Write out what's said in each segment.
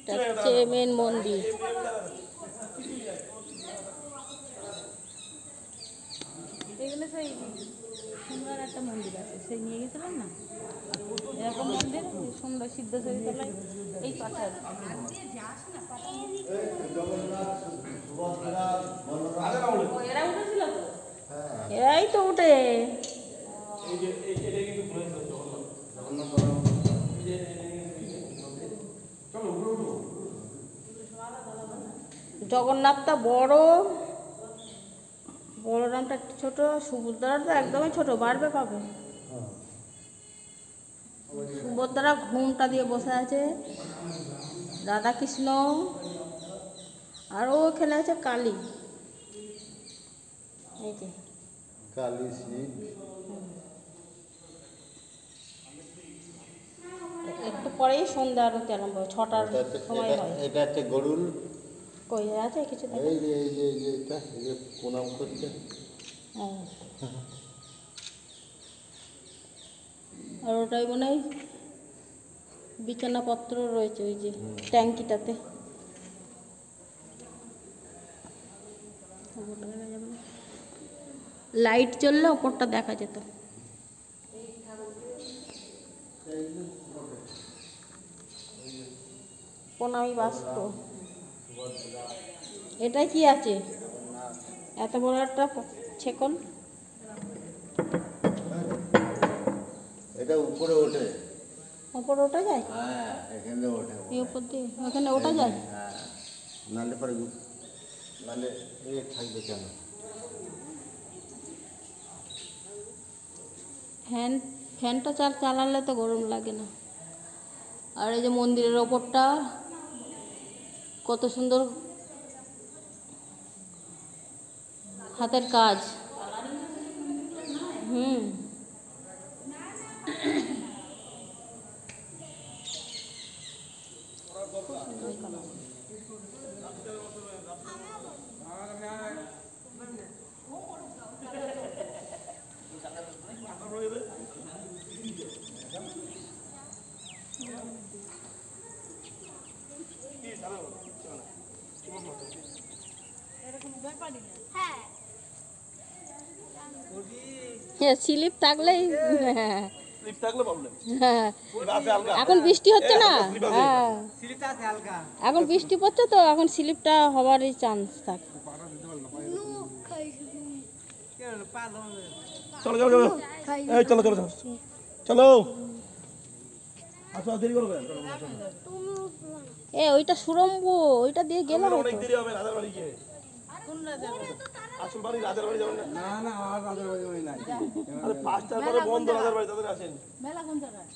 হচ্ছে মেন মন্দির। এখানে সেই সুন্দর একটা মন্দির আছে, সেই নিয়ে গেছিলাম না, এরকম মন্দির সুন্দর সিদ্ধেশ্বরী তলায় এই পাশে আছে। এরা উঠেছিল তো, এরাই তো উঠে। জগন্নাথটা বড়, বলরামটা একটু ছোট, সুভদ্রাটা একদমই ছোট, বাড়বে পাবে। সুভদ্রা ঘুমটা দিয়ে বসে আছে, রাধা কৃষ্ণ, আর ওখানে আছে কালী, এই যে কালী শিব। একটু পরেই সন্ধ্যা আরতি আরম্ভ, 6টার সময় হয়। এটা হচ্ছে গরুল। কই আছে কিছু? এই যে এই যে এই যে এটা, এই যে প্রণাম করছে। আর ওটাই মনে হয় বিছানাপত্র রয়েছে ওই যে ট্যাঙ্কিটাতে। লাইট জ্বললে ওপরটা দেখা যেত। প্রণামী বাস্ক, এটা কি আছে? এত বড় একটা ছেকল, এটা উপরে ওঠে। উপরে ওঠা যায়? হ্যাঁ, এখানে ওঠে। এই উপর দিয়ে ওখানে ওঠা যায়? হ্যাঁ, নালে পরে নালে এ থাকবে কেন? ফ্যানটা চালালে তো গরম লাগে না। আর এই যে মন্দিরের ওপরটা কত সুন্দর হাতের কাজ। হ্যাঁ, স্লিপ থাকলেই, এখন বৃষ্টি হচ্ছে না, হ্যাঁ এখন বৃষ্টি পড়ছে তো, এখন স্লিপটা হওয়ারই চান্স থাকে। চলো চলো চলো, এই চলো চলো চলো চলো, আসো দেরি করবে। এ ওইটা সুরম্বু, ওইটা দিয়ে গেলে অনেক দেরি হবে। রাজার বাড়ি গিয়ে আসল বাড়ি, রাজার বাড়ি যাবেন না? না না, আর রাজার বাড়ি যাবেন না। আরে 5টার পরে বন্ধ রাজার বাড়ি, তাদের আসেন। মেলা কোন জায়গায়?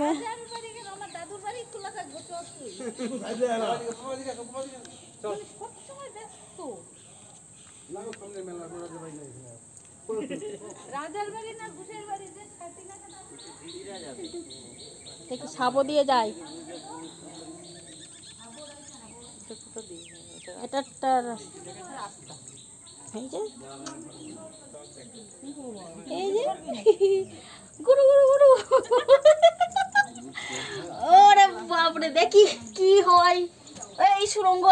রাজার বাড়ি গেলে আমার দাদুর বাড়ি খোলা থাকবে, চল তুই সাইডে আয় না। চল কত সময় ব্যস্ত না, সামনে মেলা, রাজার বাড়ি নাই। রাজার বাড়ি না ঘুষের বাড়ি, যে সাথী না কেন দিদিরা যাবে, দেখি সাবো দিয়ে যায়। এটা একটা রাস্তা, এই যে গুরু গুরু গুরু, ওরে বাপরে, দেখি কি হয় এই সুরঙ্গ।